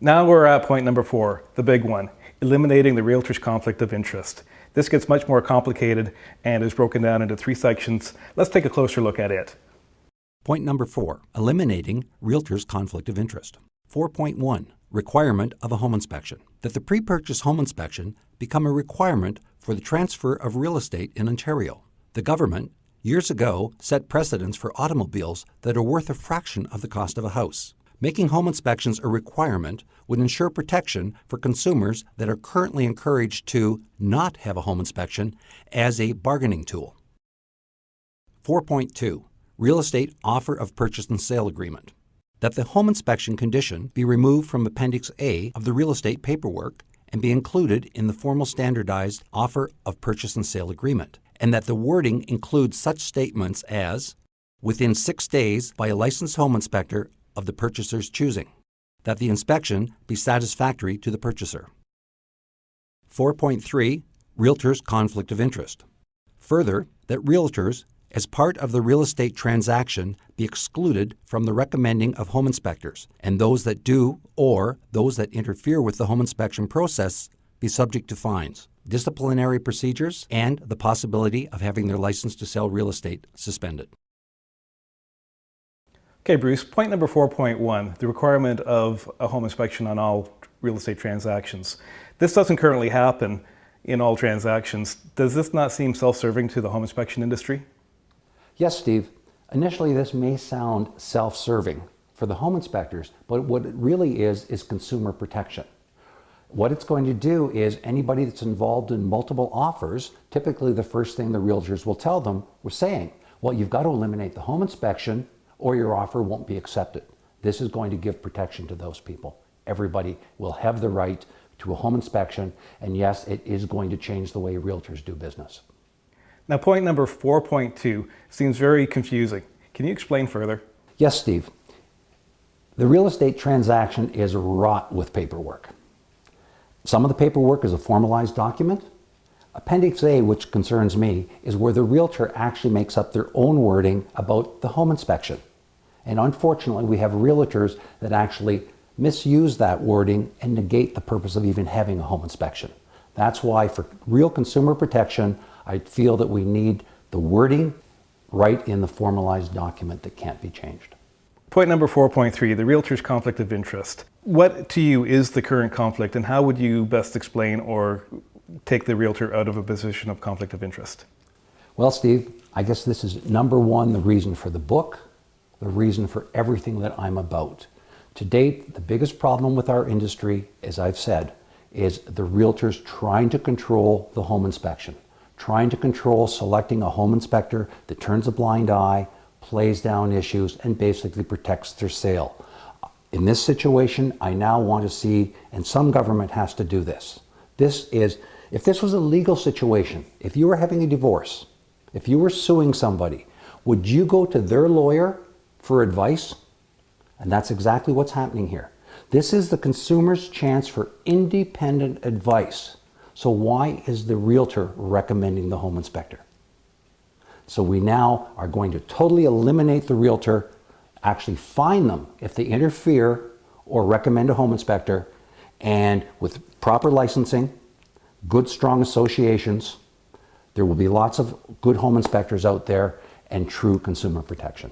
Now we're at point number 4, the big one, eliminating the realtor's conflict of interest. This gets much more complicated and is broken down into 3 sections. Let's take a closer look at it. Point number 4, eliminating realtor's conflict of interest. 4.1, requirement of a home inspection. That the pre-purchase home inspection become a requirement for the transfer of real estate in Ontario. The government, years ago, set precedents for automobiles that are worth a fraction of the cost of a house. Making home inspections a requirement would ensure protection for consumers that are currently encouraged to not have a home inspection as a bargaining tool. 4.2, real estate offer of purchase and sale agreement. That the home inspection condition be removed from Appendix A of the real estate paperwork and be included in the formal standardized offer of purchase and sale agreement, and that the wording includes such statements as, within 6 days by a licensed home inspector of the purchaser's choosing, that the inspection be satisfactory to the purchaser. 4.3, realtor's conflict of interest. Further, that realtors, as part of the real estate transaction, be excluded from the recommending of home inspectors, and those that do or those that interfere with the home inspection process be subject to fines, disciplinary procedures, and the possibility of having their license to sell real estate suspended. Okay, Bruce, point number 4.1, the requirement of a home inspection on all real estate transactions. This doesn't currently happen in all transactions. Does this not seem self-serving to the home inspection industry? Yes, Steve. Initially, this may sound self-serving for the home inspectors, but what it really is consumer protection. What it's going to do is anybody that's involved in multiple offers, typically the first thing the realtors will tell them, we're saying, well, you've got to eliminate the home inspection or your offer won't be accepted. This is going to give protection to those people. Everybody will have the right to a home inspection, and yes, it is going to change the way realtors do business. Now, point number 4.2 seems very confusing. Can you explain further? Yes, Steve. The real estate transaction is wrought with paperwork. Some of the paperwork is a formalized document. Appendix A, which concerns me, is where the realtor actually makes up their own wording about the home inspection. And unfortunately, we have realtors that actually misuse that wording and negate the purpose of even having a home inspection. That's why, for real consumer protection, I feel that we need the wording right in the formalized document that can't be changed. Point number 4.3, the realtor's conflict of interest. What to you is the current conflict, and how would you best explain or take the realtor out of a position of conflict of interest? Well, Steve, I guess this is number 1, the reason for the book, the reason for everything that I'm about. To date, the biggest problem with our industry, as I've said, is the realtors trying to control the home inspection, trying to control selecting a home inspector that turns a blind eye, plays down issues, and basically protects their sale. In this situation, I now want to see, and some government has to do this. If this was a legal situation, if you were having a divorce, if you were suing somebody, would you go to their lawyer for advice? And that's exactly what's happening here. This is the consumer's chance for independent advice. So why is the realtor recommending the home inspector? So we now are going to totally eliminate the realtor, actually fine them if they interfere or recommend a home inspector, and with proper licensing, good strong associations, there will be lots of good home inspectors out there and true consumer protection.